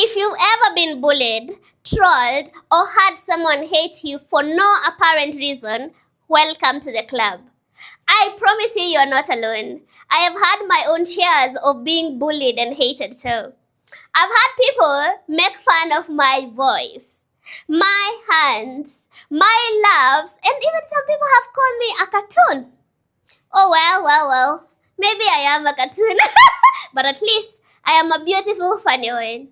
If you've ever been bullied, trolled, or had someone hate you for no apparent reason, welcome to the club. I promise you, you're not alone. I have had my own shares of being bullied and hated too. I've had people make fun of my voice, my hands, my laughs, and even some people have called me a cartoon. Oh, well. Maybe I am a cartoon, but at least I am a beautiful, funny one.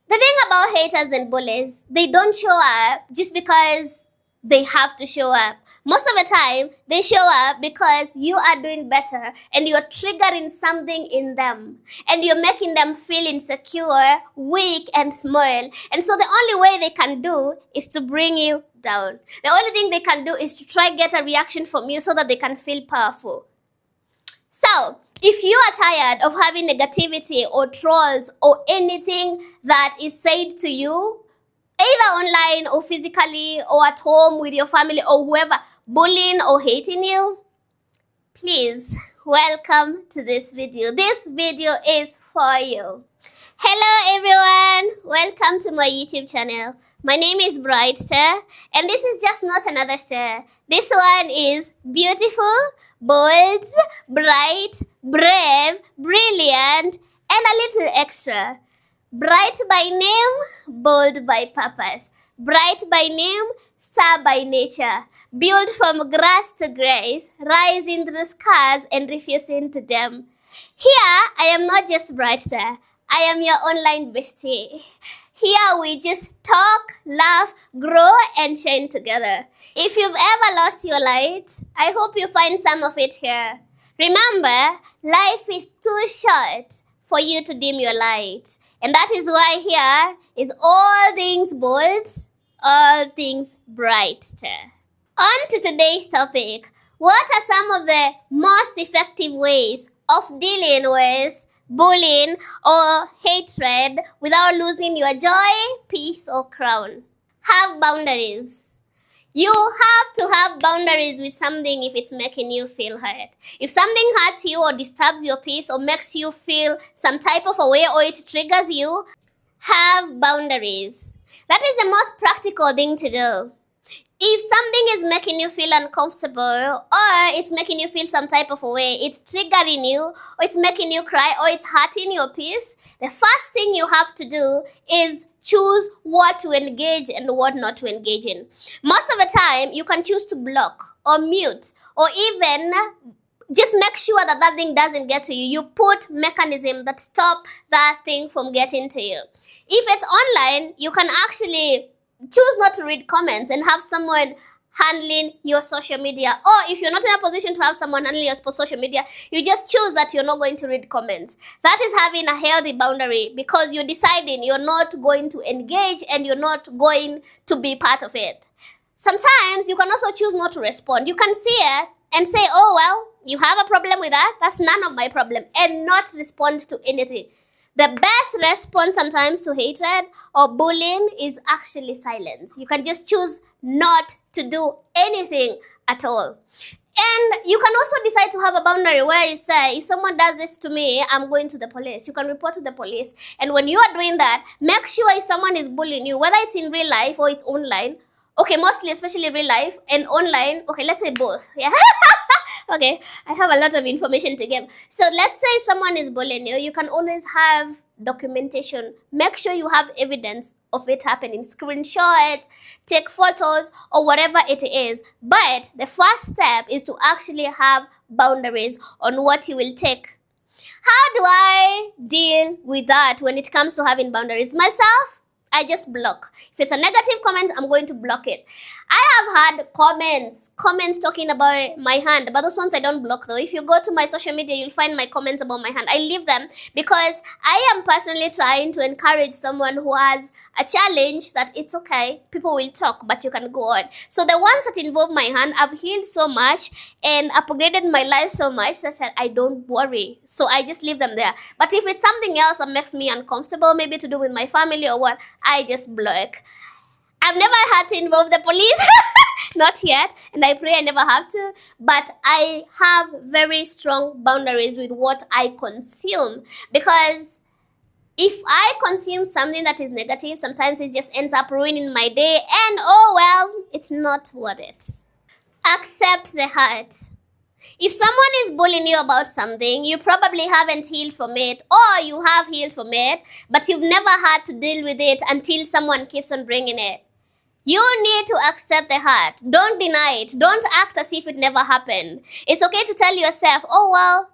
The thing about haters and bullies, they don't show up just because they have to show up. Most of the time, they show up because you are doing better and you're triggering something in them. And you're making them feel insecure, weak, and small. And so the only way they can do is to bring you down. The only thing they can do is to try get a reaction from you so that they can feel powerful. So, if you are tired of having negativity or trolls or anything that is said to you, either online or physically or at home with your family or whoever, bullying or hating you, please welcome to this video. This video is for you. Hello everyone, welcome to my YouTube channel. My name is Brightstar and this is just not another star. This one is beautiful, bold, bright, brave, brilliant, and a little extra. Bright by name, bold by purpose. Bright by name, star by nature. Built from grass to grace, rising through scars and refusing to dim. Here, I am not just Brightstar. I am your online bestie. Here we just talk, laugh, grow, and shine together. If you've ever lost your light, I hope you find some of it here. Remember, life is too short for you to dim your light. And that is why here is all things bold, all things Brightstar. On to today's topic. What are some of the most effective ways of dealing with bullying or hatred without losing your joy, peace, or crown? Have boundaries. You have to have boundaries with something if it's making you feel hurt. If something hurts you or disturbs your peace or makes you feel some type of a way or it triggers you, have boundaries. That is the most practical thing to do. If something is making you feel uncomfortable or it's making you feel some type of a way, it's triggering you or it's making you cry or it's hurting your peace, the first thing you have to do is choose what to engage and what not to engage in. Most of the time, you can choose to block or mute or even just make sure that that thing doesn't get to you. You put mechanisms that stop that thing from getting to you. If it's online, you can actually choose not to read comments and have someone handling your social media. Or if you're not in a position to have someone handling your social media, you just choose that you're not going to read comments. That is having a healthy boundary because you're deciding you're not going to engage and you're not going to be part of it. Sometimes you can also choose not to respond. You can see it and say, oh, well, you have a problem with that. That's none of my problem, and not respond to anything. The best response sometimes to hatred or bullying is actually silence. You can just choose not to do anything at all. And you can also decide to have a boundary where you say, if someone does this to me, I'm going to the police. You can report to the police. And when you are doing that, make sure if someone is bullying you, whether it's in real life or it's online, okay, mostly, especially real life and online, okay, let's say both, yeah? Okay, I have a lot of information to give. So let's say someone is bullying you, you can always have documentation. Make sure you have evidence of it happening. Screenshots, take photos, or whatever it is. But the first step is to actually have boundaries on what you will take. How do I deal with that when it comes to having boundaries? Myself, I just block. If it's a negative comment, I'm going to block it. I have had comments talking about my hand, but those ones I don't block though. If you go to my social media, you'll find my comments about my hand. I leave them because I am personally trying to encourage someone who has a challenge that it's okay. People will talk, but you can go on. So the ones that involve my hand, I've healed so much and upgraded my life so much that I don't worry. So I just leave them there. But if it's something else that makes me uncomfortable, maybe to do with my family or what, I just block. I've never had to involve the police, not yet, and I pray I never have to, but I have very strong boundaries with what I consume because If I consume something that is negative, sometimes it just ends up ruining my day, and oh well, it's not worth it. Accept the hurt. If someone is bullying you about something, you probably haven't healed from it, or you have healed from it, but you've never had to deal with it until someone keeps on bringing it. You need to accept the hurt. Don't deny it. Don't act as if it never happened. It's okay to tell yourself, oh well,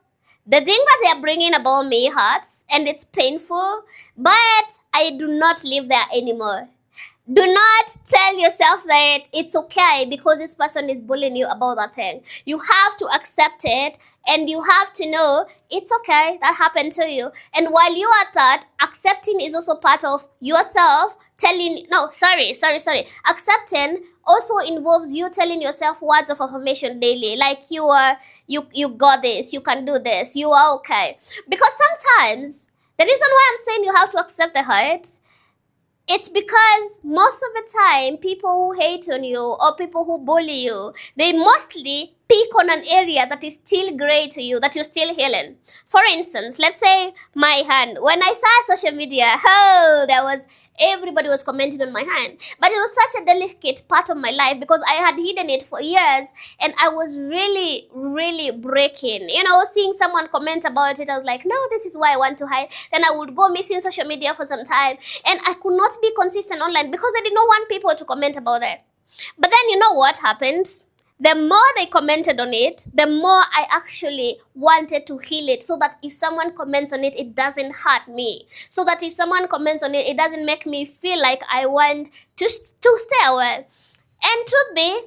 the thing that they're bringing about me hurts and it's painful, but I do not live there anymore. Do not tell yourself that it's okay because this person is bullying you about that thing. You have to accept it, and you have to know it's okay, that happened to you. And while you are that, accepting is also part of yourself Accepting also involves you telling yourself words of affirmation daily, like you got this, you can do this, you are okay. Because sometimes the reason why I'm saying you have to accept the hurt, it's because most of the time, people who hate on you or people who bully you, they mostly pick on an area that is still gray to you, that you're still healing. For instance, let's say my hand. When I saw social media, everybody was commenting on my hand. But it was such a delicate part of my life because I had hidden it for years, and I was really, really breaking. Seeing someone comment about it, I was like, no, this is why I want to hide. Then I would go missing social media for some time, and I could not be consistent online because I did not want people to comment about it. But then you know what happened? The more they commented on it, the more I actually wanted to heal it, so that if someone comments on it, it doesn't hurt me. So that if someone comments on it, it doesn't make me feel like I want to stay away. And truth be,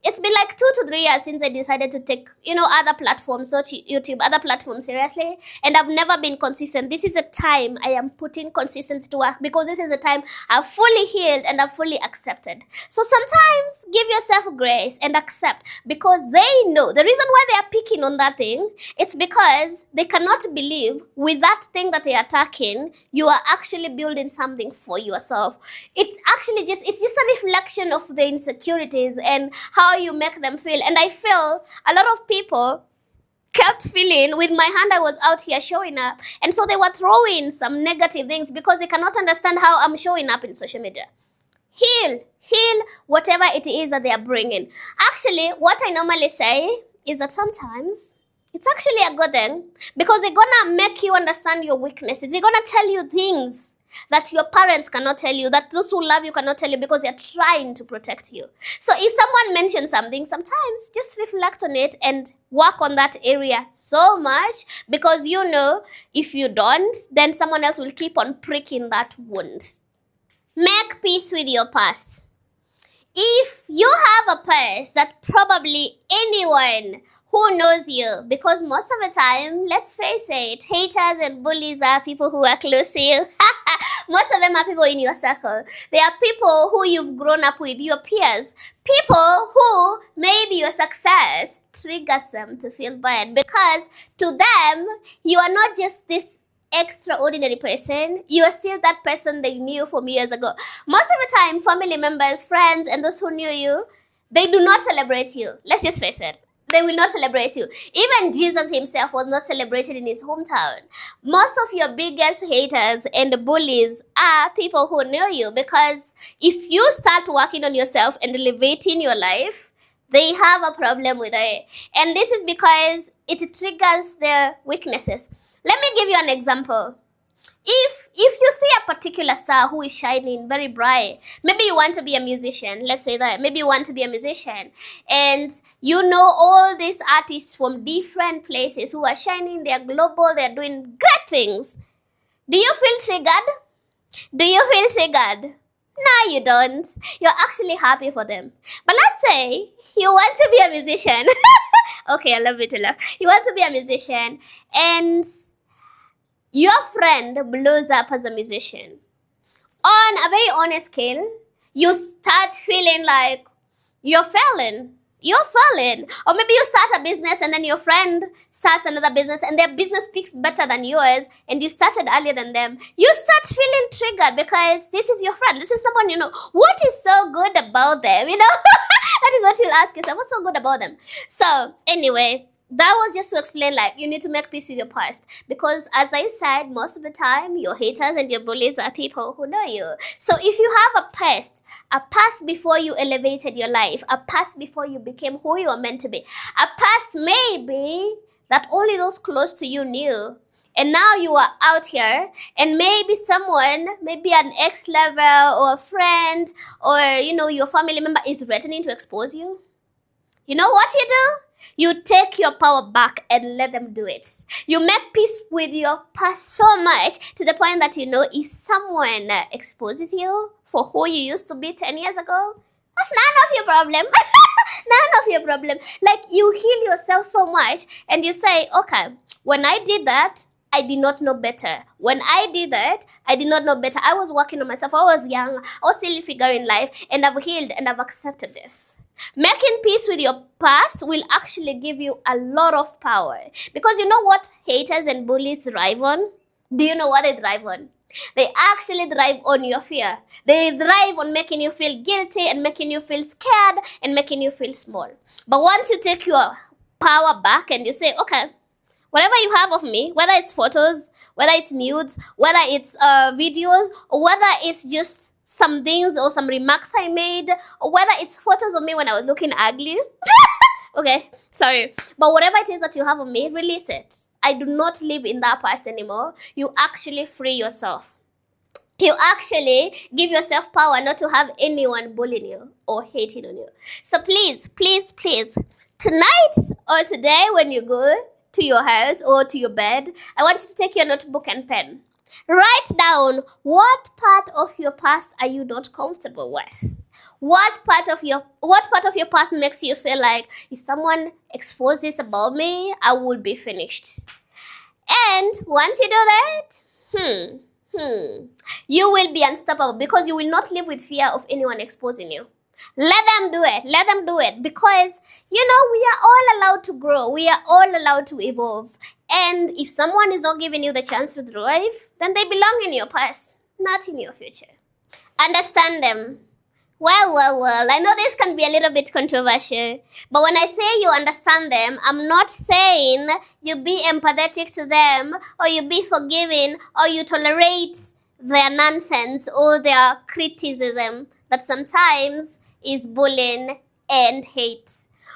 it's been like 2 to 3 years since I decided to take, other platforms, not YouTube, other platforms seriously. And I've never been consistent. This is a time I am putting consistency to work, because this is a time I've fully healed and I've fully accepted. So sometimes give yourself grace and accept, because they know the reason why they are picking on that thing. It's because they cannot believe with that thing that they are attacking, you are actually building something for yourself. It's just a reflection of the insecurities and how you make them feel. And I feel a lot of people kept feeling with my hand, I was out here showing up, and so they were throwing some negative things because they cannot understand how I'm showing up in social media. Heal whatever it is that they are bringing. Actually, what I normally say is that sometimes it's actually a good thing, because they're gonna make you understand your weaknesses. They're gonna tell you things that your parents cannot tell you, that those who love you cannot tell you, because they're trying to protect you. So if someone mentions something, sometimes just reflect on it and work on that area so much, because if you don't, then someone else will keep on pricking that wound. Make peace with your past. If you have a past that probably anyone who knows you, because most of the time, let's face it, haters and bullies are people who are close to you. Most of them are people in your circle. They are people who you've grown up with, your peers. People who maybe your success triggers them to feel bad, because to them, you are not just this extraordinary person, you are still that person they knew from years ago. Most of the time, family members, friends, and those who knew you, they do not celebrate you. Let's just face it. They will not celebrate you. Even Jesus himself was not celebrated in his hometown. Most of your biggest haters and bullies are people who know you, because if you start working on yourself and elevating your life, they have a problem with it. And this is because it triggers their weaknesses. Let me give you an example. If you see a particular star who is shining very bright, maybe you want to be a musician, let's say that, maybe you want to be a musician, and you know all these artists from different places who are shining, they are global, they are doing great things. Do you feel triggered? No, you don't. You're actually happy for them. But let's say you want to be a musician. Okay, I love it a lot. You want to be a musician, and your friend blows up as a musician. On a very honest scale, you start feeling like you're failing. Or maybe you start a business and then your friend starts another business and their business picks better than yours and you started earlier than them. You start feeling triggered because this is your friend. This is someone you know. What is so good about them? That is what you'll ask yourself. What's so good about them? So anyway, that was just to explain, like, you need to make peace with your past, because as I said, most of the time your haters and your bullies are people who know you. So if you have a past before you elevated your life, a past before you became who you are meant to be, a past maybe that only those close to you knew, and now you are out here, and maybe someone, maybe an ex-lover or a friend or your family member is threatening to expose you. You know what you do? You take your power back and let them do it. You make peace with your past so much to the point that if someone exposes you for who you used to be 10 years ago, that's none of your problem. None of your problem. Like, you heal yourself so much and you say, okay, when I did that, I did not know better. When I did that, I did not know better. I was working on myself. I was young. I was still figuring life, and I've healed and I've accepted this. Making peace with your past will actually give you a lot of power. Because you know what haters and bullies thrive on? Do you know what they thrive on? They actually thrive on your fear. They thrive on making you feel guilty and making you feel scared and making you feel small. But once you take your power back and you say, okay, whatever you have of me, whether it's photos, whether it's nudes, whether it's videos, or whether it's just some things or some remarks I made, or whether it's photos of me when I was looking ugly. Okay, sorry. But whatever it is that you have of me, release it. I do not live in that past anymore. You actually free yourself. You actually give yourself power not to have anyone bullying you or hating on you. So please, please, please, tonight or today when you go to your house or to your bed, I want you to take your notebook and pen. Write down what part of your past are you not comfortable with. What part of your past makes you feel like if someone exposes about me, I will be finished. And once you do that, you will be unstoppable, because you will not live with fear of anyone exposing you. Let them do it. Let them do it. Because, we are all allowed to grow. We are all allowed to evolve. And if someone is not giving you the chance to thrive, then they belong in your past, not in your future. Understand them. Well, I know this can be a little bit controversial, but when I say you understand them, I'm not saying you be empathetic to them, or you be forgiving, or you tolerate their nonsense or their criticism that sometimes is bullying and hate.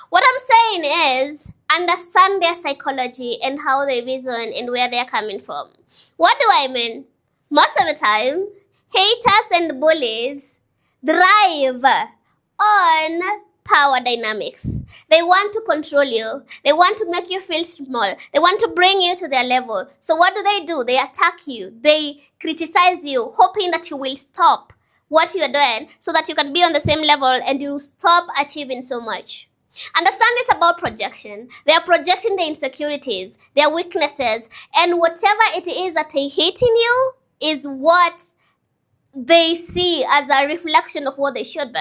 What I'm saying is, understand their psychology and how they reason and where they're coming from. What do I mean? Most of the time, haters and bullies thrive on power dynamics. They want to control you. They want to make you feel small. They want to bring you to their level. So what do? They attack you. They criticize you, hoping that you will stop what you're doing so that you can be on the same level and you stop achieving so much. Understand it's about projection. They are projecting their insecurities, their weaknesses, and whatever it is that they hate in you is what they see as a reflection of what they should be.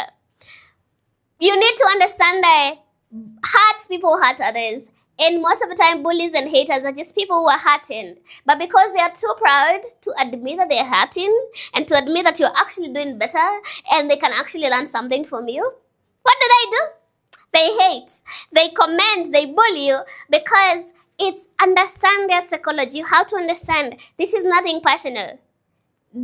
You need to understand that people hurt others. And most of the time, bullies and haters are just people who are hurting. But because they are too proud to admit that they're hurting and to admit that you're actually doing better and they can actually learn something from you, what do? They hate, they comment, they bully you, because it's understand their psychology. How to understand this is nothing personal.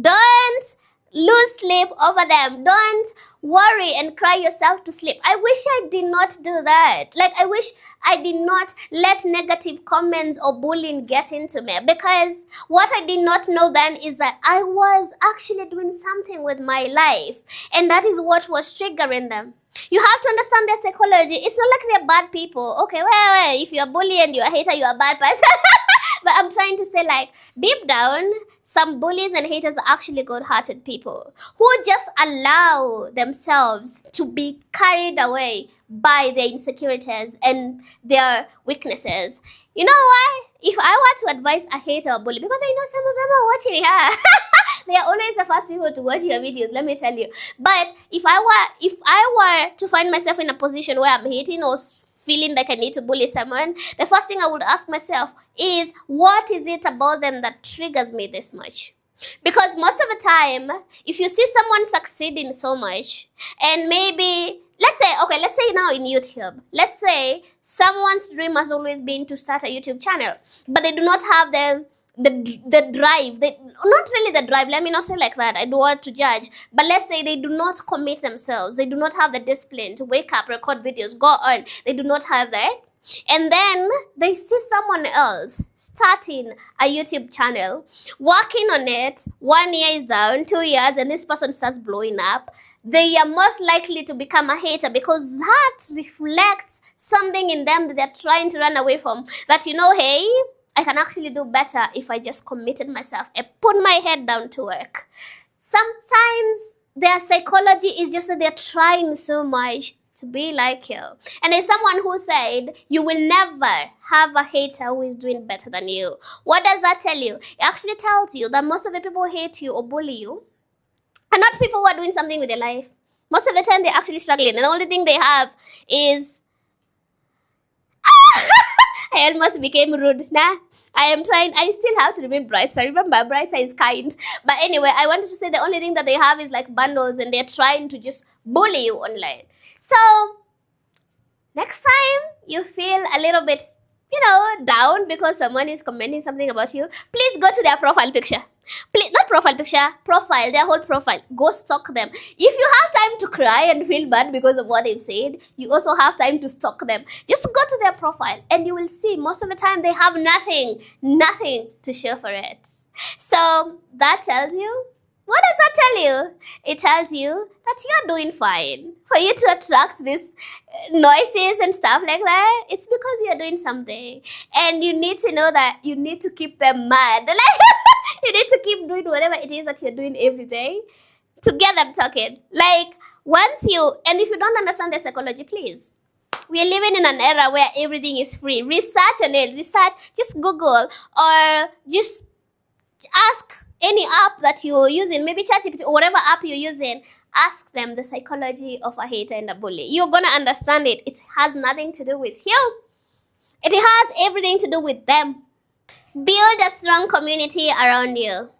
Don't lose sleep over them. Don't worry and cry yourself to sleep. I wish I did not do that. Like, I wish I did not let negative comments or bullying get into me, because what I did not know then is that I was actually doing something with my life, and that is what was triggering them. You have to understand their psychology. It's not like they're bad people. Okay, well, if you're a bully and you're a hater, you're a bad person. But I'm trying to say, like, deep down, some bullies and haters are actually good-hearted people who just allow themselves to be carried away by their insecurities and their weaknesses. You know why? If I were to advise a hater or bully, because I know some of them are watching here. They are always the first people to watch your videos, let me tell you. But if I were to find myself in a position where I'm hating or feeling like I need to bully someone, the first thing I would ask myself is, what is it about them that triggers me this much? Because most of the time, if you see someone succeeding so much, and maybe let's say now in YouTube, let's say someone's dream has always been to start a YouTube channel, but they do not have the drive. They not really the drive. Let me not say like that. I don't want to judge, but let's say they do not commit themselves. They do not have the discipline to wake up, record videos, go on. They do not have that. And then they see someone else starting a YouTube channel, working on it. 1 year is down, 2 years, and this person starts blowing up. They are most likely to become a hater because that reflects something in them that they're trying to run away from. That, hey, I can actually do better if I just committed myself and put my head down to work. Sometimes their psychology is just that they're trying so much to be like you. And there's someone who said, you will never have a hater who is doing better than you. What does that tell you? It actually tells you that most of the people who hate you or bully you are not people who are doing something with their life. Most of the time, they're actually struggling. And the only thing they have is... I almost became rude. Nah, I still have to remain Brightstar. Remember, Brightstar is kind. But anyway, I wanted to say the only thing that they have is like bundles, and they're trying to just bully you online. So, next time you feel a little bit, down because someone is commenting something about you, please go to their profile picture. Please, not profile picture, profile, their whole profile. Go stalk them. If you have time to cry and feel bad because of what they've said, you also have time to stalk them. Just go to their profile and you will see most of the time they have nothing to show for it. So that tells you, what does that tell you? It tells you that you're doing fine. For you to attract these noises and stuff like that, it's because you're doing something. And you need to know that you need to keep them mad. You need to keep doing whatever it is that you're doing every day to get them talking. And if you don't understand the psychology, please. We are living in an era where everything is free. Research on it. Just Google or just ask any app that you're using, maybe ChatGPT or whatever app you're using, ask them the psychology of a hater and a bully. You're going to understand it. It has nothing to do with you. It has everything to do with them. Build a strong community around you.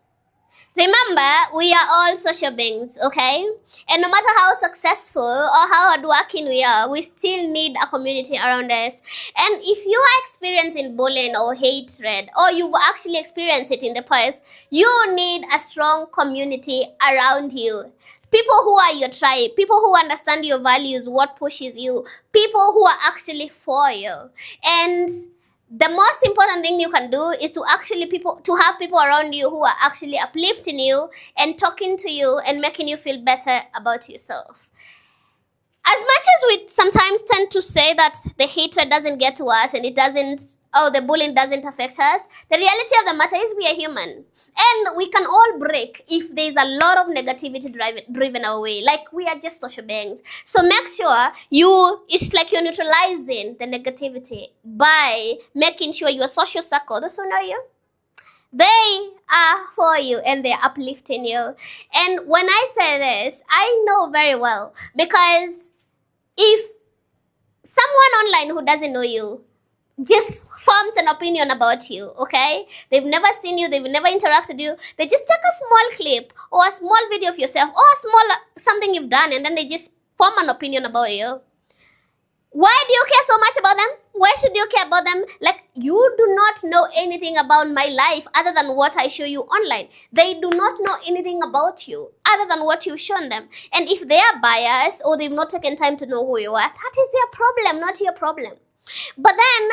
Remember, we are all social beings, okay? And no matter how successful or how hardworking we are, we still need a community around us. And if you are experiencing bullying or hatred, or you've actually experienced it in the past, you need a strong community around you. People who are your tribe, people who understand your values, what pushes you, people who are actually for you. And the most important thing you can do is to have people around you who are actually uplifting you and talking to you and making you feel better about yourself. As much as we sometimes tend to say that the hatred doesn't get to us and the bullying doesn't affect us, the reality of the matter is we are human. And we can all break if there's a lot of negativity driven our way. Like, we are just social beings. So make sure it's like you're neutralizing the negativity by making sure your social circle, those who know you, they are for you and they're uplifting you. And when I say this, I know very well, because if someone online who doesn't know you just forms an opinion about you, okay? They've never seen you, they've never interacted with you. They just take a small clip or a small video of yourself or a small something you've done, and then they just form an opinion about you. Why do you care so much about them? Why should you care about them? Like, you do not know anything about my life other than what I show you online. They do not know anything about you other than what you've shown them. And if they are biased or they've not taken time to know who you are, that is their problem, not your problem. But then,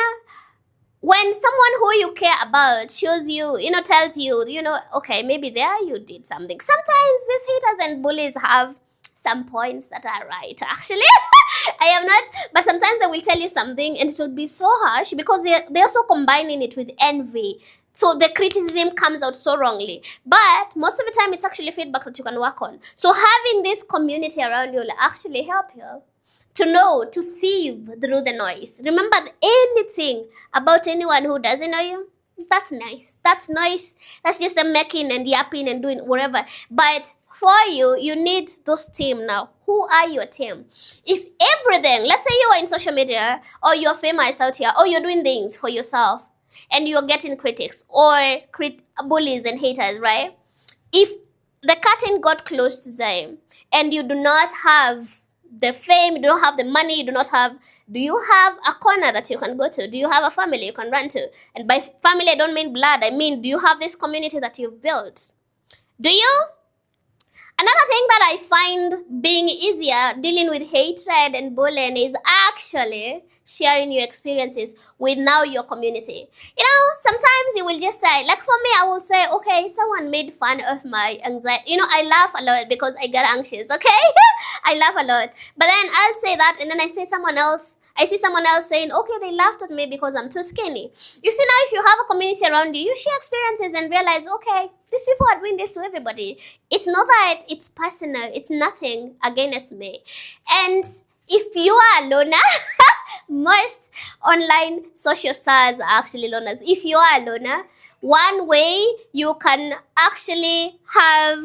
when someone who you care about shows you, tells you, okay, maybe there you did something. Sometimes these haters and bullies have some points that are right, actually. I am not, but sometimes they will tell you something and it will be so harsh because they're so combining it with envy. So the criticism comes out so wrongly. But most of the time, it's actually feedback that you can work on. So having this community around you will actually help you to know, to sieve through the noise. Remember, anything about anyone who doesn't know you, that's nice. That's noise. That's just them making and yapping and doing whatever. But for you, you need those team now. Who are your team? If everything, let's say you are in social media, or you're famous out here, or you're doing things for yourself, and you're getting critics, or bullies and haters, right? If the curtain got closed to them, and you do not have the fame, you don't have the money, do you have a corner that you can go to? Do you have a family you can run to? And by family, I don't mean blood. I mean, do you have this community that you've built? Do you? Another thing that I find being easier dealing with hatred and bullying is actually sharing your experiences with now your community. Sometimes you will just say, like for me, I will say, okay, someone made fun of my anxiety. I laugh a lot because I get anxious, okay? I laugh a lot. But then I'll say that, and then I see someone else saying, okay, they laughed at me because I'm too skinny. You see, now if you have a community around you, you share experiences and realize, okay, these people are doing this to everybody. It's not that it's personal. It's nothing against me. And if you are a loner, most online social stars are actually loners. If you are a loner, one way you can actually have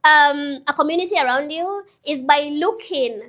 a community around you is by looking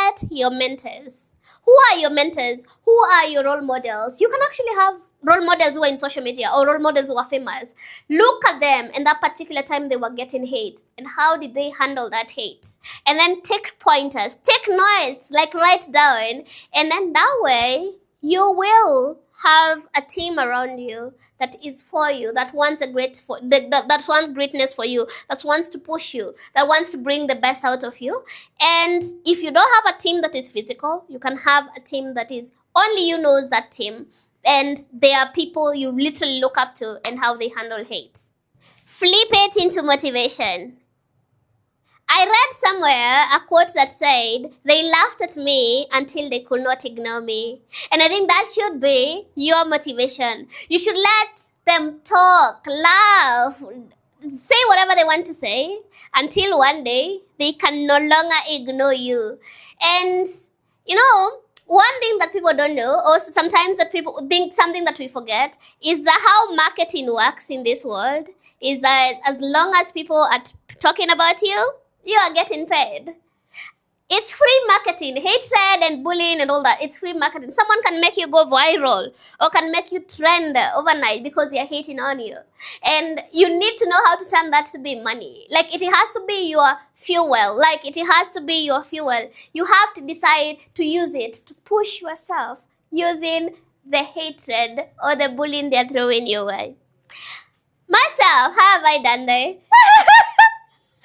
at your mentors. Who are your mentors? Who are your role models? You can actually have role models who are in social media or role models who are famous. Look at them in that particular time they were getting hate and how did they handle that hate. And then take pointers, take notes, like write down. And then that way you will have a team around you that is for you, that wants that wants greatness for you, that wants to push you, that wants to bring the best out of you. And if you don't have a team that is physical, you can have a team that is only you knows that team, and they are people you literally look up to and how they handle hate. Flip it into motivation. I read somewhere a quote that said, they laughed at me until they could not ignore me. And I think that should be your motivation. You should let them talk, laugh, say whatever they want to say until one day they can no longer ignore you. And, one thing that people don't know, or sometimes that people think something that we forget, is that how marketing works in this world is that as long as people are talking about you, you are getting paid. It's free marketing. Hatred and bullying and all that, it's free marketing. Someone can make you go viral or can make you trend overnight because they're hating on you. And you need to know how to turn that to be money. Like it has to be your fuel. You have to decide to use it to push yourself using the hatred or the bullying they're throwing your way. Myself, how have I done that?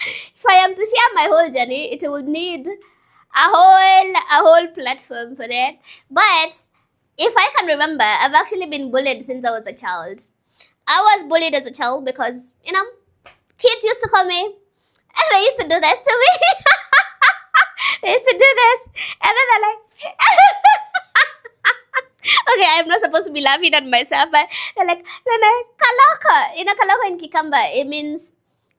If I am to share my whole journey, it would need a whole platform for that. But if I can remember, I've actually been bullied since I was a child. I was bullied as a child because, kids used to call me, and they used to do this to me. They used to do this, and then they're like, okay, I'm not supposed to be laughing at myself, but they're like, kalaka. Kalaka in Kikamba, it means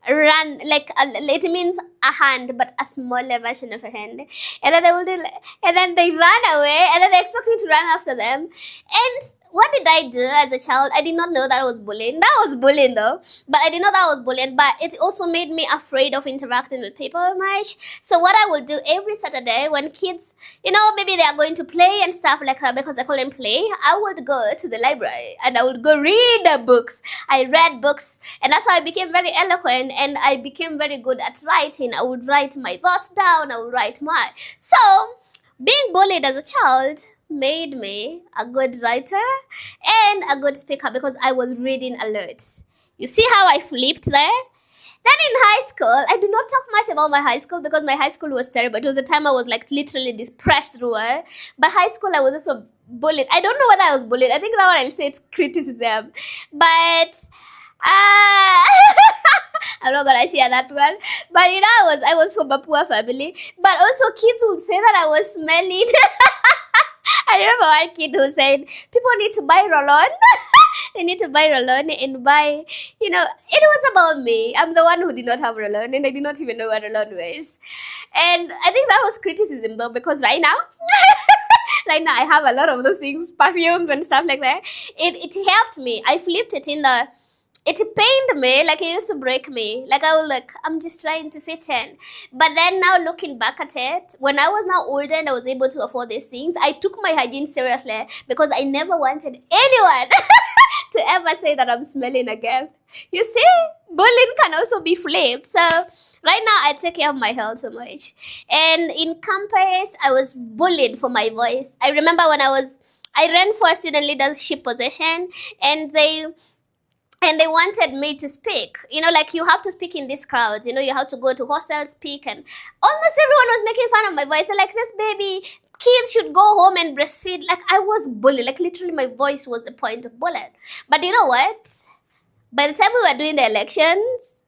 run, it means a hand, but a smaller version of a hand. And then they run away, and then they expect me to run after them. And what did I do as a child? I did not know that was bullying. That was bullying though. But I did not know that was bullying. But it also made me afraid of interacting with people much. So what I would do every Saturday when kids, maybe they are going to play and stuff like that because I couldn't play, I would go to the library and I would go read books. I read books, and that's how I became very eloquent and I became very good at writing. I would write my thoughts down. So being bullied as a child made me a good writer and a good speaker because I was reading a lot. You see how I flipped there? Then in high school, I do not talk much about my high school because my high school was terrible. It was a time I was literally depressed through it. But high school, I was also bullied. I don't know whether I was bullied. I think that one I'll say it's criticism. But I'm not gonna share that one. But I was from a poor family. But also kids would say that I was smelling. I remember one kid who said, people need to buy roll-on. They need to buy roll-on and buy, it was about me. I'm the one who did not have roll-on and I did not even know what roll-on was. And I think that was criticism though, because right now I have a lot of those things, perfumes and stuff like that. It helped me. I flipped it it pained me, it used to break me. I'm just trying to fit in. But then now looking back at it, when I was now older and I was able to afford these things, I took my hygiene seriously because I never wanted anyone to ever say that I'm smelling again. You see, bullying can also be flipped. So right now I take care of my health so much. And in campus, I was bullied for my voice. I remember when I ran for a student leadership position, and they wanted me to speak. Like you have to speak in these crowds. You have to go to hostels, speak, and almost everyone was making fun of my voice. They're like, this baby, kids should go home and breastfeed. Like I was bullied. Like literally my voice was a point of bullet. But you know what? By the time we were doing the elections,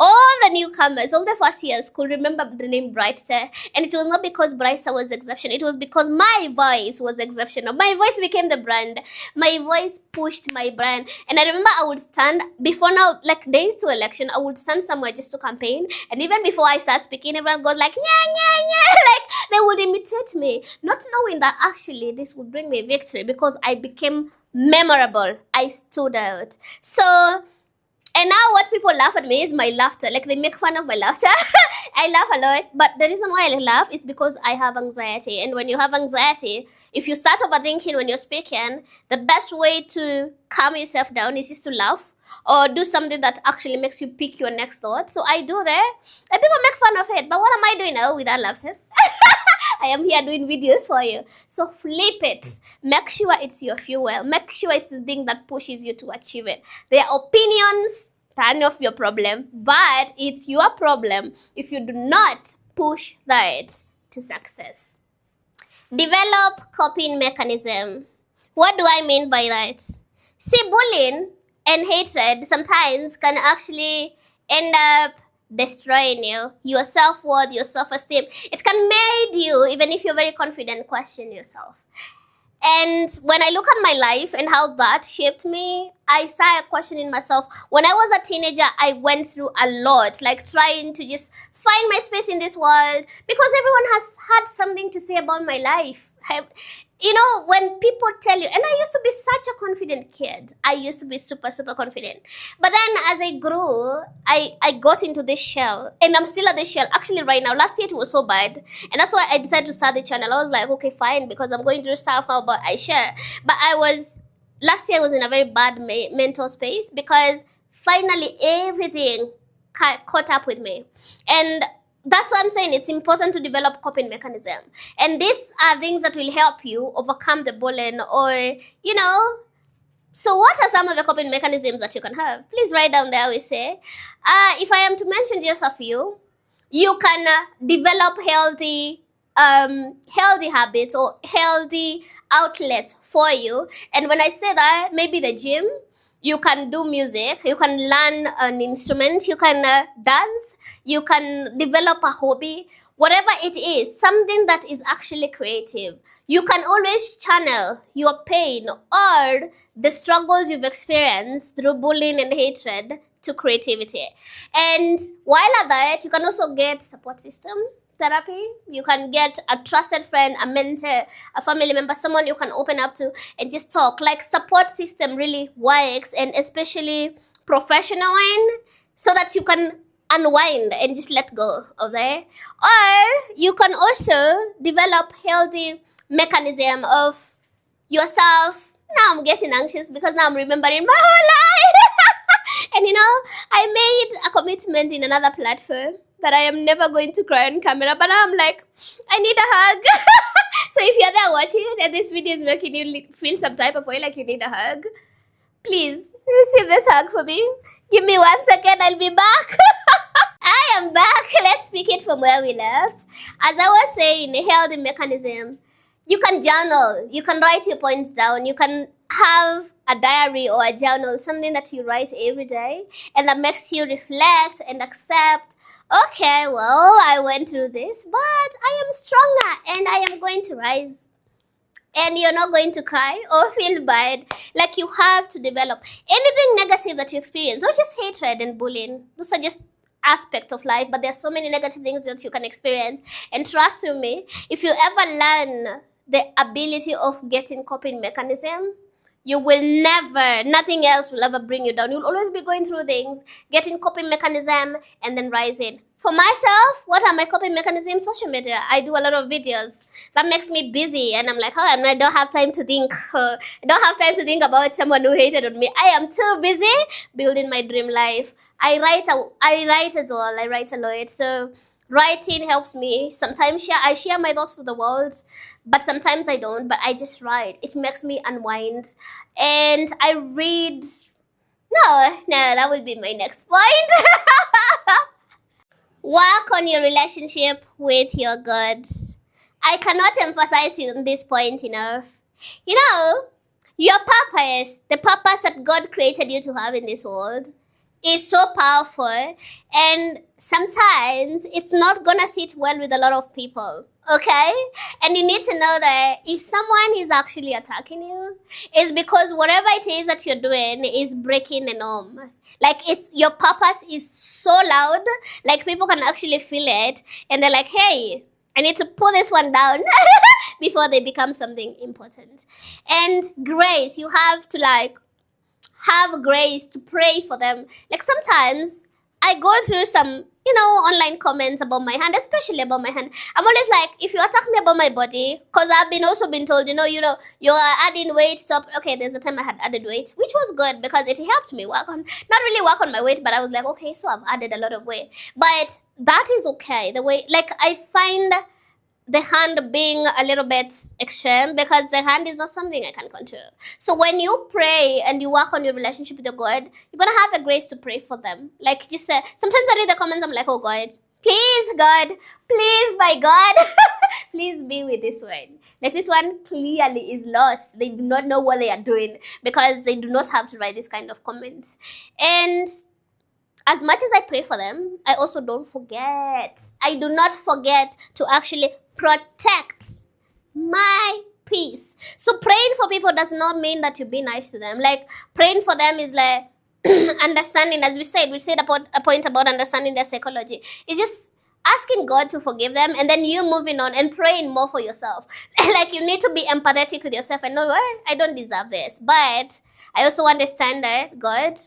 all the newcomers, all the first years could remember the name Brightstar. And it was not because Brightstar was exceptional. It was because my voice was exceptional. My voice became the brand. My voice pushed my brand. And I remember I would stand, before now, like days to election, I would stand somewhere just to campaign. And even before I start speaking, everyone goes like, yeah, yeah, yeah. Like they would imitate me, not knowing that actually this would bring me victory because I became memorable. I stood out. So, and now what people laugh at me is my laughter. Like they make fun of my laughter. I laugh a lot. But the reason why I laugh is because I have anxiety. And when you have anxiety, if you start overthinking when you're speaking, the best way to calm yourself down is just to laugh or do something that actually makes you pick your next thought. So I do that. And people make fun of it. But what am I doing now without laughter? I am here doing videos for you. So flip it. Make sure it's your fuel. Make sure it's the thing that pushes you to achieve it. Their opinions turn off your problem, but it's your problem if you do not push that to success. Develop coping mechanism. What do I mean by that? See, bullying and hatred sometimes can actually end up destroying you, your self-worth, your self-esteem. It can make you, even if you're very confident, question yourself. And when I look at my life and how that shaped me, I started questioning myself. When I was a teenager, I went through a lot, like trying to just find my space in this world because everyone has had something to say about my life. When people tell you, and I used to be such a confident kid. I used to be super, super confident. But then as I grew, I got into this shell. And I'm still at this shell. Actually, right now, last year it was so bad. And that's why I decided to start the channel. I was like, okay, fine, because I'm going through stuff now, but I share. But last year I was in a very bad mental space because finally everything caught up with me. And that's what I'm saying. It's important to develop coping mechanism. And these are things that will help you overcome the bullying So what are some of the coping mechanisms that you can have? Please write down there, we say. If I am to mention just a few, you can develop healthy habits or healthy outlets for you. And when I say that, maybe the gym, you can do music, you can learn an instrument, you can dance, you can develop a hobby, whatever it is, something that is actually creative. You can always channel your pain or the struggles you've experienced through bullying and hatred to creativity. And while at that, you can also get support system therapy. You can get a trusted friend, a mentor, a family member, someone you can open up to and just talk. Like support system really works, and especially professional one, so that you can unwind and just let go of that. Or you can also develop healthy mechanism of yourself. Now I'm getting anxious because now I'm remembering my whole life. And I made a commitment in another platform that I am never going to cry on camera, but I'm like, I need a hug. So if you're there watching and this video is making you feel some type of way like you need a hug, please receive this hug for me. Give me 1 second, I'll be back. I am back. Let's pick it from where we left. As I was saying, a healthy mechanism. You can journal. You can write your points down. You can have a diary or a journal, something that you write every day and that makes you reflect and accept, okay, well, I went through this, but I am stronger and I am going to rise. And you're not going to cry or feel bad. Like you have to develop anything negative that you experience, not just hatred and bullying. Those are just aspects of life, but there's so many negative things that you can experience. And trust me, if you ever learn the ability of getting coping mechanism, you will never, nothing else will ever bring you down. You'll always be going through things, getting coping mechanism, and then rising. For myself, what are my coping mechanisms? Social media. I do a lot of videos. That makes me busy. And I'm like, oh, and I don't have time to think. I don't have time to think about someone who hated on me. I am too busy building my dream life. I write as well. I write a lot. So writing helps me. Sometimes I share my thoughts to the world, but sometimes I don't. But I just write. It makes me unwind, and I read. No, that would be my next point. Work on your relationship with your God. I cannot emphasize on this point enough. You know, your purpose, the purpose that God created you to have in this world, is so powerful, and sometimes it's not gonna sit well with a lot of people. Okay? And you need to know that if someone is actually attacking you, it's because whatever it is that you're doing is breaking the norm. Like, it's your purpose is so loud, like people can actually feel it, and they're like, hey, I need to pull this one down before they become something important. And grace, you have to have grace to pray for them. Like, sometimes I go through some, online comments about my hand, especially about my hand. I'm always like, if you attack me about my body, because I've been told, you're adding weight, stop. Okay, there's a time I had added weight, which was good because it helped me not really work on my weight, but I was like, okay, so I've added a lot of weight. But that is okay. The way, like, I find the hand being a little bit extreme because the hand is not something I can control. So when you pray and you work on your relationship with your God, you're gonna have the grace to pray for them. Like, just sometimes I read the comments, I'm like, oh God, please God, please my God, please be with this one. Like, this one clearly is lost. They do not know what they are doing because they do not have to write this kind of comments. And as much as I pray for them, I also don't forget. I do not forget to actually protect my peace. So praying for people does not mean that you be nice to them. Like, praying for them is like understanding, as we said about a point about understanding their psychology. It's just asking God to forgive them, and then you moving on and praying more for yourself. Like, you need to be empathetic with yourself and know, well, I don't deserve this, but I also understand that God,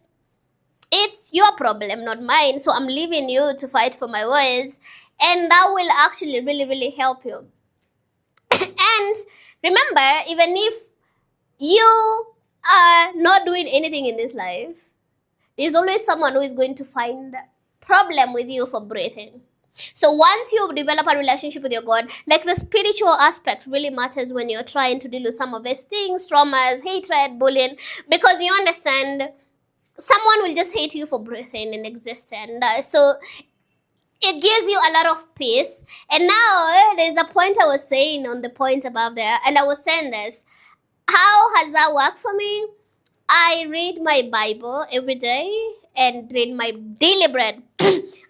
it's your problem, not mine. So I'm leaving you to fight for my words. And that will actually really, really help you. And remember, even if you are not doing anything in this life, there's always someone who is going to find problem with you for breathing. So once you develop a relationship with your God, like, the spiritual aspect really matters when you're trying to deal with some of these things, traumas, hatred, bullying, because you understand someone will just hate you for breathing and existing. So it gives you a lot of peace. And now there's a point I was saying on the point above there, and I was saying this. How has that worked for me? I read my Bible every day and read my daily bread.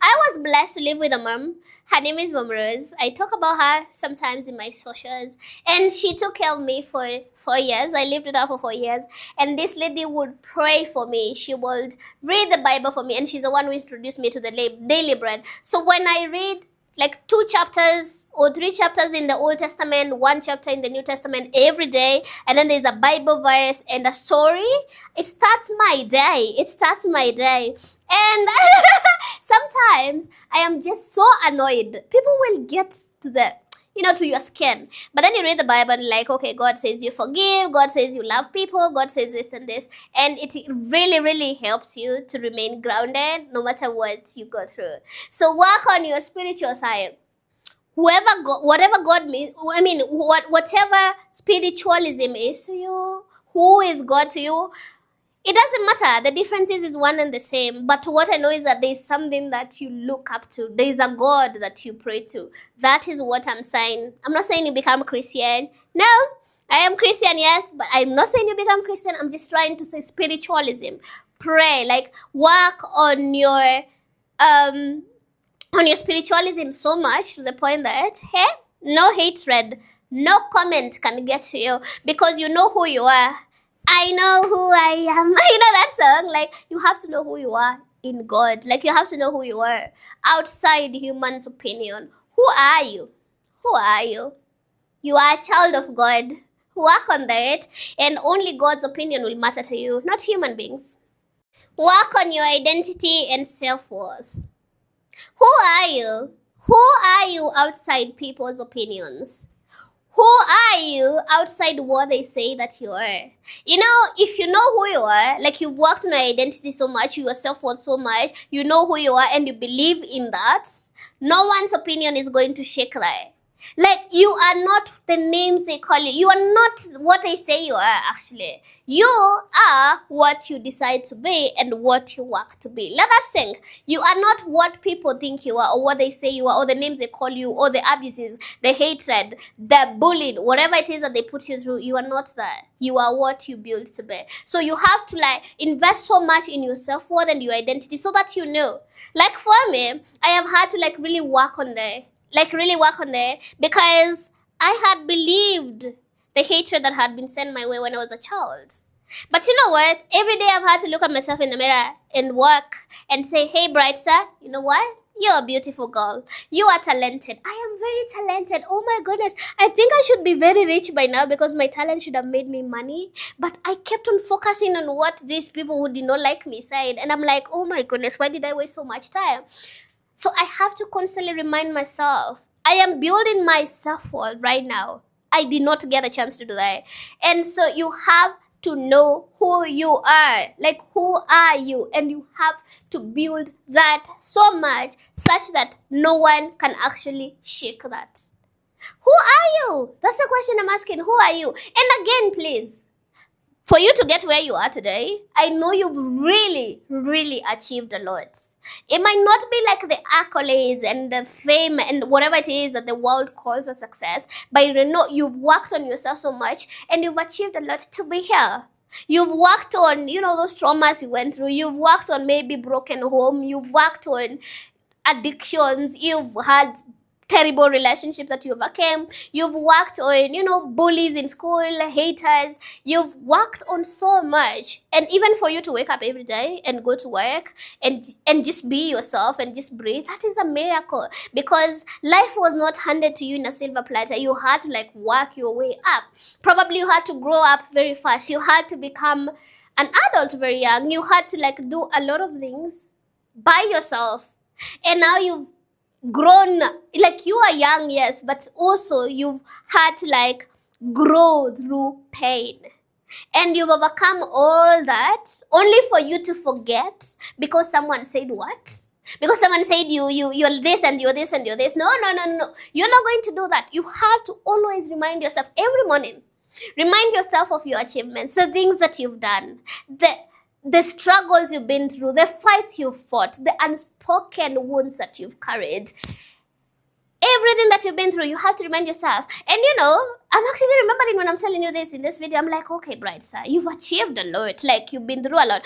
I was blessed to live with a mom. Her name is Mom Rose. I talk about her sometimes in my socials. And she took care of me for 4 years. I lived with her for 4 years. And this lady would pray for me. She would read the Bible for me. And she's the one who introduced me to the daily bread. So when I read like 2 chapters or 3 chapters in the Old Testament, 1 chapter in the New Testament every day, and then there's a Bible verse and a story, it starts my day. And sometimes I am just so annoyed. People will get to your skin. But then you read the Bible and like, okay, God says you forgive, God says you love people, God says this and this. And it really, really helps you to remain grounded no matter what you go through. So work on your spiritual side. Whatever spiritualism is to you, who is God to you, it doesn't matter. The difference is one and the same. But what I know is that there's something that you look up to. There's a God that you pray to. That is what I'm saying. I'm not saying you become Christian. No, I am Christian, yes, but I'm not saying you become Christian. I'm just trying to say spiritualism. Pray, like, work on your spiritualism so much to the point that, hey, no hatred, no comment can get to you because you know who you are. I know who I am. You know that song? Like, you have to know who you are in God. Like, you have to know who you are outside human's opinion. Who are you? Who are you? You are a child of God. Work on that, and only God's opinion will matter to you, not human beings. Work on your identity and self-worth. Who are you? Who are you outside people's opinions? Who Who are you outside what they say that you are? You know, if you know who you are, like you've worked on your identity so much, your self-worth so much, you know who you are and you believe in that, no one's opinion is going to shake that. Like, you are not the names they call you. You are not what they say you are, actually. You are what you decide to be and what you work to be. Let us think. You are not what people think you are or what they say you are or the names they call you or the abuses, the hatred, the bullied, whatever it is that they put you through. You are not that. You are what you build to be. So you have to like invest so much in your self-worth and your identity so that you know. Like for me, I have had to like really work on that. Because I had believed the hatred that had been sent my way when I was a child. But you know what? Every day I've had to look at myself in the mirror and work and say, hey, Brightstar, you know what? You're a beautiful girl. You are talented. I am very talented. Oh my goodness. I think I should be very rich by now because my talent should have made me money. But I kept on focusing on what these people who did not like me said. And I'm like, oh my goodness, why did I waste so much time? So I have to constantly remind myself, I am building my self-worth right now. I did not get a chance to do that. And so you have to know who you are. Like, who are you? And you have to build that so much such that no one can actually shake that. Who are you? That's the question I'm asking. Who are you? And again, please, for you to get where you are today, I know you've really, really achieved a lot. It might not be like the accolades and the fame and whatever it is that the world calls a success, but you know you've worked on yourself so much and you've achieved a lot to be here. You've worked on, you know, those traumas you went through. You've worked on maybe broken home. You've worked on addictions. You've had terrible relationships that you overcame. You've worked on, you know, bullies in school, haters. You've worked on so much. And even for you to wake up every day and go to work and just be yourself and just breathe, that is a miracle. Because life was not handed to you in a silver platter. You had to like work your way up. Probably you had to grow up very fast. You had to become an adult very young. You had to like do a lot of things by yourself. And now you've grown, like you are young, yes, but also you've had to like grow through pain. And you've overcome all that only for you to forget because someone said what? Because someone said you're this and you're this and you're this. No. You're not going to do that. You have to always remind yourself every morning. Remind yourself of your achievements, the things that you've done, the struggles you've been through, the fights you've fought, the unspoken wounds that you've carried. Everything that you've been through, you have to remind yourself. And you know, I'm actually remembering when I'm telling you this in this video, I'm like, okay, Brightstar, you've achieved a lot. Like, you've been through a lot.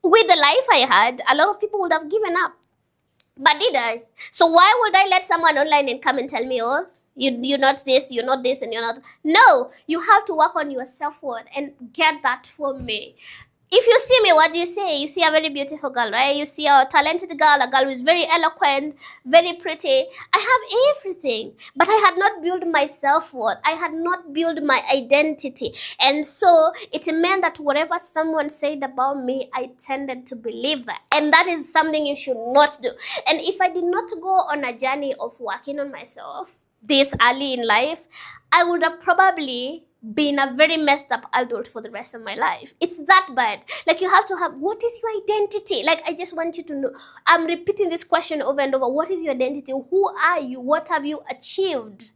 With the life I had, a lot of people would have given up. But did I? So why would I let someone online and come and tell me, oh, you're not this, you're not this, and you're not... No, you have to work on your self-worth and get that from me. If you see me, what do you say? You see a very beautiful girl, right? You see a talented girl, a girl who is very eloquent, very pretty. I have everything, but I had not built my self-worth. I had not built my identity. And so it meant that whatever someone said about me, I tended to believe that. And that is something you should not do. And if I did not go on a journey of working on myself this early in life, I would have probably been a very messed up adult for the rest of my life. It's that bad. Like, you have to have, what is your identity? Like, I just want you to know. I'm repeating this question over and over. What is your identity? Who are you? What have you achieved?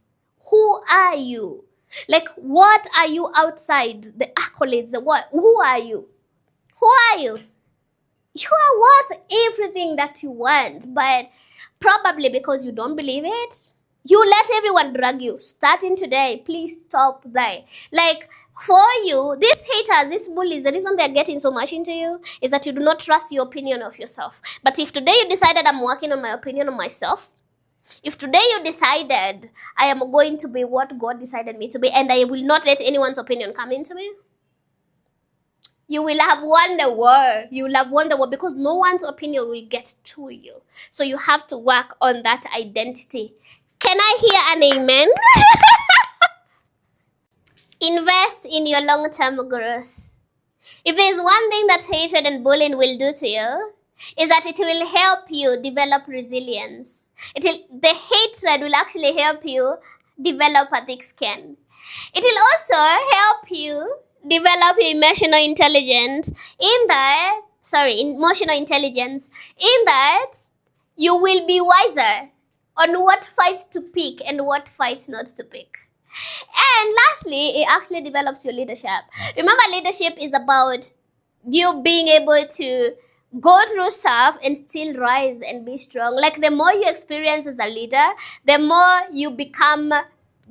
Who are you? Like, what are you outside the accolades? The what? Who are you? Who are you? You are worth everything that you want, but probably because you don't believe it, you let everyone drag you. Starting today, please stop there. Like, for you, these haters, these bullies, the reason they're getting so much into you is that you do not trust your opinion of yourself. But if today you decided I'm working on my opinion of myself, if today you decided I am going to be what God decided me to be, and I will not let anyone's opinion come into me, you will have won the war. You will have won the war because no one's opinion will get to you. So you have to work on that identity. Can I hear an amen? Invest in your long-term growth. If there's one thing that hatred and bullying will do to you, is that it will help you develop resilience. The hatred will actually help you develop a thick skin. It will also help you develop your emotional intelligence in that you will be wiser on what fights to pick and what fights not to pick. And lastly, it actually develops your leadership. Remember, leadership is about you being able to go through stuff and still rise and be strong. Like, the more you experience as a leader, the more you become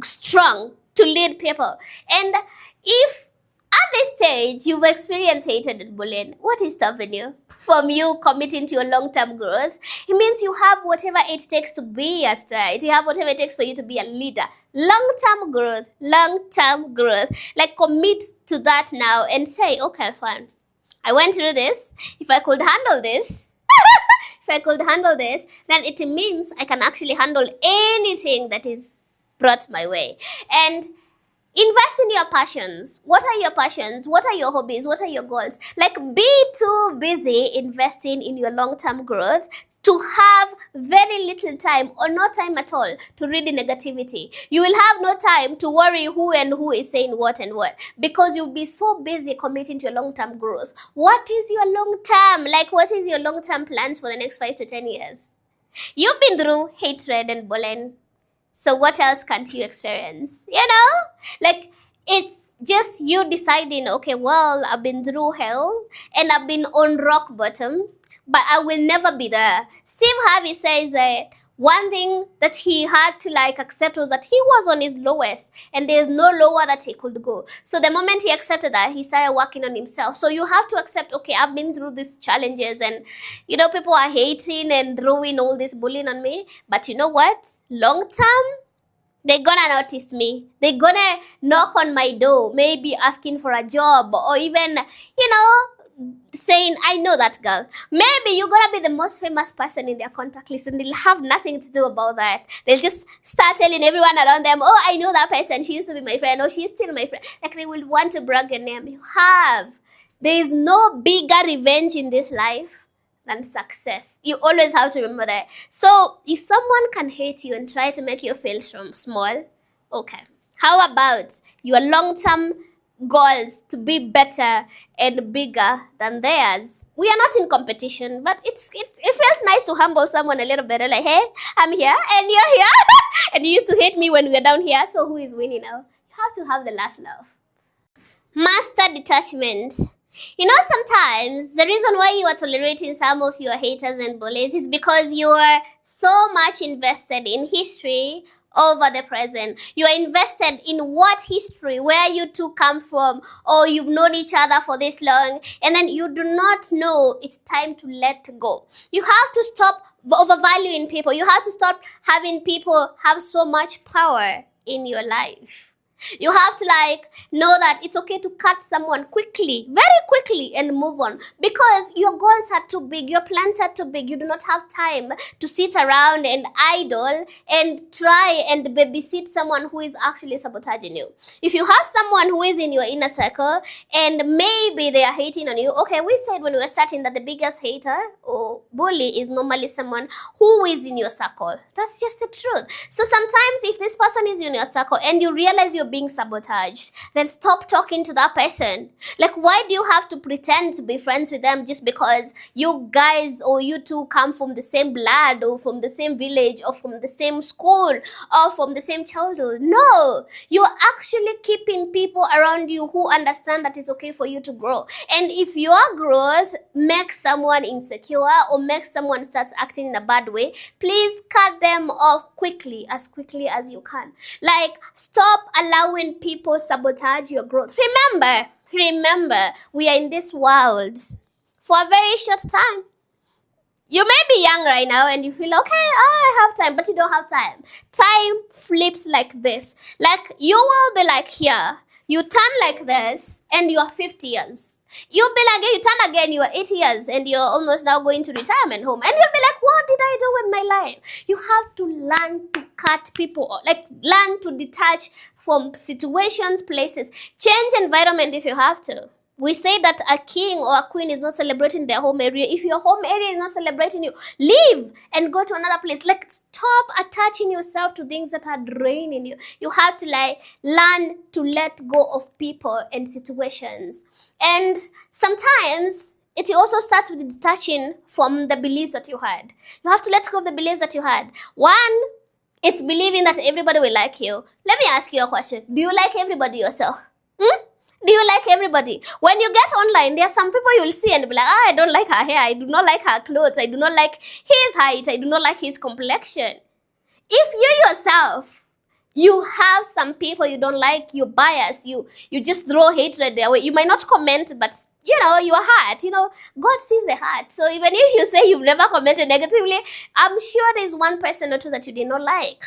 strong to lead people. And if at this stage you've experienced hatred and bullying, what is stopping you from you committing to your long-term growth? It means you have whatever it takes to be a star. You have whatever it takes for you to be a leader. Long-term growth. Like, commit to that now and say, okay, fine, I went through this. If I could handle this, then it means I can actually handle anything that is brought my way. And invest in your passions. What are your passions? What are your hobbies? What are your goals? Like, be too busy investing in your long-term growth to have very little time or no time at all to read the negativity. You will have no time to worry who is saying what and what, because you'll be so busy committing to your long-term growth. What is your long-term? Like, what is your long-term plans for the next 5 to 10 years? You've been through hatred and bullying. So what else can't you experience? Like, it's just you deciding, okay, well, I've been through hell and I've been on rock bottom, but I will never be there. Steve Harvey says that one thing that he had to accept was that he was on his lowest and there's no lower that he could go. So the moment he accepted that, he started working on himself. So you have to accept, okay, I've been through these challenges and, people are hating and throwing all this bullying on me. But you know what? Long term, they're gonna notice me. They're gonna knock on my door, maybe asking for a job or even, saying, I know that girl. Maybe you're gonna be the most famous person in their contact list and they'll have nothing to do about that. They'll just start telling everyone around them, oh, I know that person. She used to be my friend. Oh, she's still my friend. Like, they will want to brag your name. There is no bigger revenge in this life than success. You always have to remember that. So if someone can hate you and try to make you feel small, okay. How about your long-term goals to be better and bigger than theirs? We are not in competition, but it feels nice to humble someone a little bit. Like, hey, I'm here and you're here. And you used to hate me when we were down here, so who is winning now? You have to have the last laugh. Master detachment. Sometimes the reason why you are tolerating some of your haters and bullies is because you are so much invested in history over the present. You are invested in what history, where you two come from, or you've known each other for this long, and then you do not know it's time to let go. You have to stop overvaluing people. You have to stop having people have so much power in your life. You have to know that it's okay to cut someone quickly, very quickly, and move on, because your goals are too big, your plans are too big. You do not have time to sit around and idle and try and babysit someone who is actually sabotaging you. If you have someone who is in your inner circle and maybe they are hating on you, okay, we said when we were starting that the biggest hater or bully is normally someone who is in your circle. That's just the truth. So sometimes if this person is in your circle and you realize you're being sabotaged, then stop talking to that person. Like, why do you have to pretend to be friends with them just because you guys or you two come from the same blood or from the same village or from the same school or from the same childhood? No, you're actually keeping people around you who understand that it's okay for you to grow. And if your growth makes someone insecure or makes someone start acting in a bad way, please cut them off quickly as you can. Like, stop allowing people sabotage your growth. Remember, we are in this world for a very short time. You may be young right now and you feel, okay, I have time, but you don't have time. Time flips like this. Like, you will be like here. You turn like this and you are 50 years. You'll be like, you turn again, you are 80 years and you're almost now going to retirement home. And you'll be like, what did I do with my life? You have to learn to cut people off. Like, learn to detach from situations, places. Change environment if you have to. We say that a king or a queen is not celebrating their home area. If your home area is not celebrating you, leave and go to another place. Like, stop attaching yourself to things that are draining you. You have to like learn to let go of people and situations. And sometimes it also starts with detaching from the beliefs that you had. You have to let go of the beliefs that you had. One, it's believing that everybody will like you. Let me ask you a question. Do you like everybody yourself? Do you like everybody? When you get online, there are some people you will see and be like, I don't like her hair. I do not like her clothes. I do not like his height. I do not like his complexion. If you yourself, you have some people you don't like, you're biased, you just throw hatred their way. You might not comment, but your heart, God sees the heart. So even if you say you've never commented negatively, I'm sure there's one person or two that you did not like.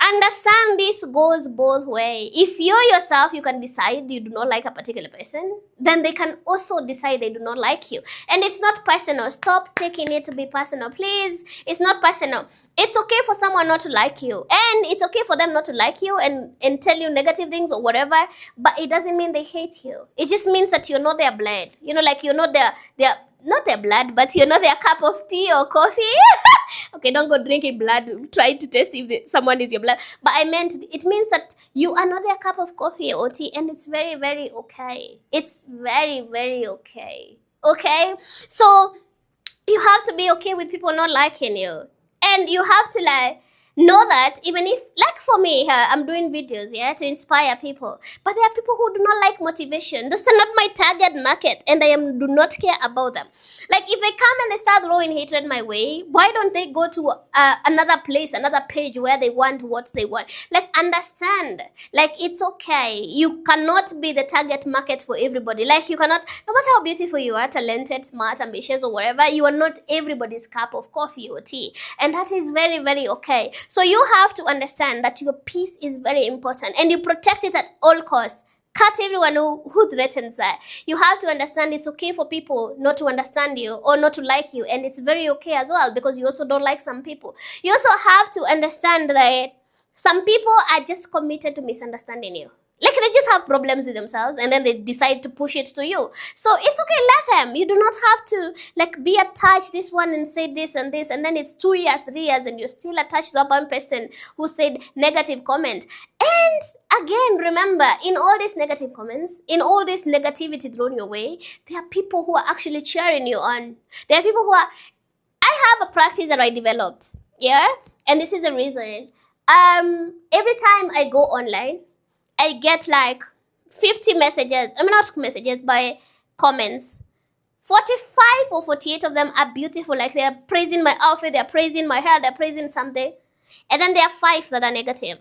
Understand this goes both ways. If you yourself, you can decide you do not like a particular person, then they can also decide they do not like you. And it's not personal. Stop taking it to be personal. Please, it's not personal. It's okay for someone not to like you. And it's okay for them not to like you and tell you negative things or whatever. But it doesn't mean they hate you. It just means that you're not their blood. Like you're not not their blood, but you're not their cup of tea or coffee. Okay, don't go drinking blood. Try to test if someone is your blood. But I meant, it means that you are not their cup of coffee or tea, and it's very, very okay. It's very, very okay. Okay? So, you have to be okay with people not liking you. And you have to know that even if, like for me, I'm doing videos, to inspire people. But there are people who do not like motivation. Those are not my target market, and I do not care about them. Like, if they come and they start throwing hatred my way, why don't they go to another place, another page where they want what they want? Like, understand. Like, it's okay. You cannot be the target market for everybody. Like, you cannot, no matter how beautiful you are, talented, smart, ambitious, or whatever, you are not everybody's cup of coffee or tea. And that is very, very okay. So you have to understand that your peace is very important, and you protect it at all costs. Cut everyone who threatens that. You have to understand it's okay for people not to understand you or not to like you, and it's very okay as well, because you also don't like some people. You also have to understand that some people are just committed to misunderstanding you. Like, they just have problems with themselves, and then they decide to push it to you. So it's okay, let them. You do not have to be attached this one and say this and this, and then it's 2 years, 3 years, and you're still attached to one person who said negative comment. And again, remember, in all these negative comments, in all this negativity thrown your way, there are people who are actually cheering you on. There are people who are... I have a practice that I developed, and this is the reason. Every time I go online, I get 50 messages. I mean, not messages, but comments. 45 or 48 of them are beautiful. Like, they are praising my outfit, they are praising my hair, they're praising something. And then there are 5 that are negative.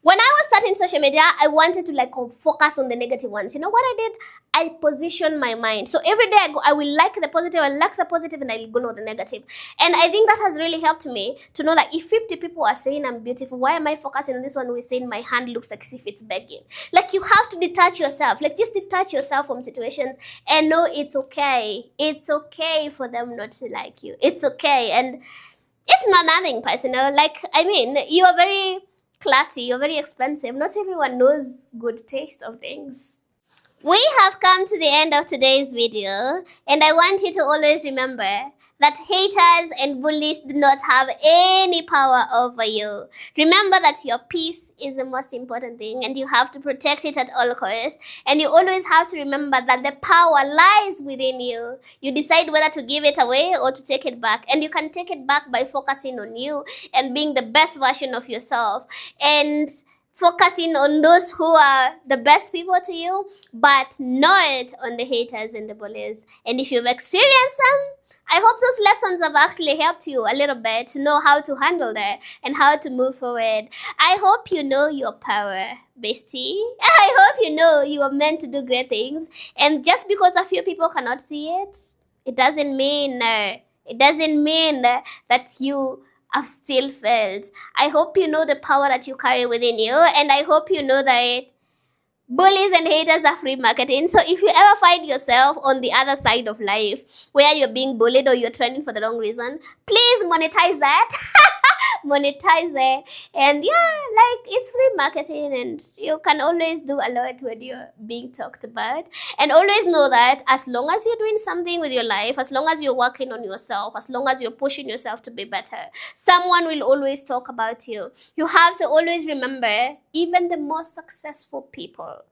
When I was starting social media, I wanted to focus on the negative ones. You know what I did? I positioned my mind. So every day I will like the positive, and I ignore the negative. And I think that has really helped me to know that if 50 people are saying I'm beautiful, why am I focusing on this one who is saying my hand looks like as if it's begging? Like, you have to detach yourself. Like, just detach yourself from situations and know it's okay. It's okay for them not to like you. It's okay. And it's not nothing personal. Like, I mean, you are very classy, you're very expensive. Not everyone knows good taste of things. We have come to the end of today's video, and I want you to always remember that haters and bullies do not have any power over you. Remember that your peace is the most important thing, and you have to protect it at all costs. And you always have to remember that the power lies within you. You decide whether to give it away or to take it back. And you can take it back by focusing on you and being the best version of yourself. And focusing on those who are the best people to you, but not on the haters and the bullies. And if you've experienced them, I hope those lessons have actually helped you a little bit to know how to handle that and how to move forward. I hope you know your power, bestie. I hope you know you are meant to do great things. And just because a few people cannot see it, it doesn't mean that you have still failed. I hope you know the power that you carry within you, and I hope you know that bullies and haters are free marketing. So if you ever find yourself on the other side of life where you're being bullied or you're trending for the wrong reason, please monetize that. monetize it. And yeah, like it's free marketing, and you can always do a lot when you're being talked about. And always know that as long as you're doing something with your life, as long as you're working on yourself, as long as you're pushing yourself to be better, someone will always talk about you. You have to always remember, even the most successful people,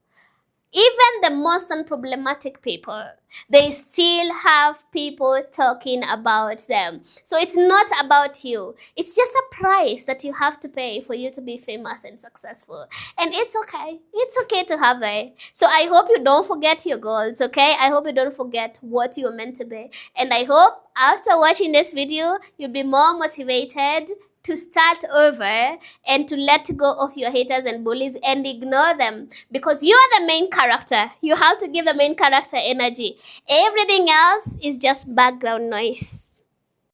even the most unproblematic people, they still have people talking about them. So it's not about you. It's just a price that you have to pay for you to be famous and successful. And it's okay. It's okay to have it. So I hope you don't forget your goals, okay? I hope you don't forget what you're meant to be. And I hope after watching this video, you'll be more motivated to start over and to let go of your haters and bullies and ignore them, because you are the main character. You have to give the main character energy. Everything else is just background noise.